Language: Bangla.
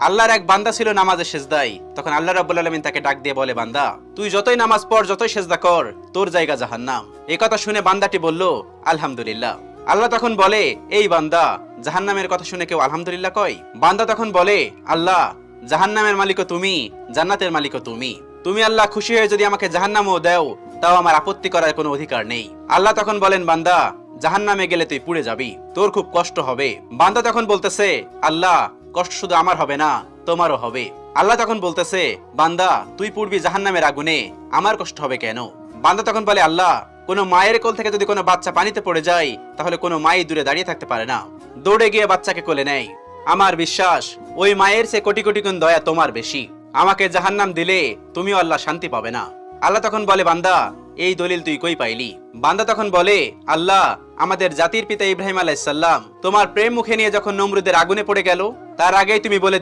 আল্লাহর এক বান্দা ছিল নামাজে সেজদায়। তখন আল্লাহ রাব্বুল আলামিন তাকে ডাক দিয়ে বলে, বান্দা তুই যতই নামাজ পড়, যতই সেজদা কর, তোর জায়গা জাহান্নাম। এই কথা শুনে বান্দাটি বলল, আলহামদুলিল্লাহ। আল্লাহ তখন বলে, এই বান্দা, জাহান্নামের কথা শুনে কেউ আলহামদুলিল্লাহ কয়? বান্দা তখন বলে, আল্লাহ, জাহান্নামের মালিকও তুমি, জান্নাতের মালিকও তুমি। তুমি আল্লাহ খুশি হয়ে যদি আমাকে জাহান্নামও দাও, তাও আমার আপত্তি করার কোনো অধিকার নেই। আল্লাহ তখন বলেন, বান্দা, জাহান্নামে গেলে তুই পুড়ে যাবি, তোর খুব কষ্ট হবে। বান্দা তখন বলতেছে, আল্লাহ, কষ্ট শুধু আমার হবে না, তোমারও হবে। আল্লাহ তখন বলতেছে, বান্দা, তুই পুড়বি জাহান্নামের আগুনে, আমার কষ্ট হবে কেন? বান্দা তখন বলে, আল্লাহ, কোনো মায়ের কোল থেকে যদি কোনো বাচ্চা পানিতে পড়ে যায়, তাহলে কোনো মাই দূরে দাঁড়িয়ে থাকতে পারে না, দৌড়ে গিয়ে বাচ্চাকে কোলে নেয়। আমার বিশ্বাস, ওই মায়ের চেয়ে কোটি কোটি গুণ দয়া তোমার বেশি। আমাকে জাহান্নাম দিলে তুমিও আল্লাহ শান্তি পাবে না। আল্লাহ তখন বলে, বান্দা, এই দলিল তুই কই পাইলি? বান্দা তখন বলে, আল্লাহ, আমাদের জাতির পিতা ইব্রাহিম আলাইহিস সালাম তোমার প্রেম মুখে নিয়ে যখন নমরুদের আগুনে পড়ে গেল, তার আগেই তুমি বলে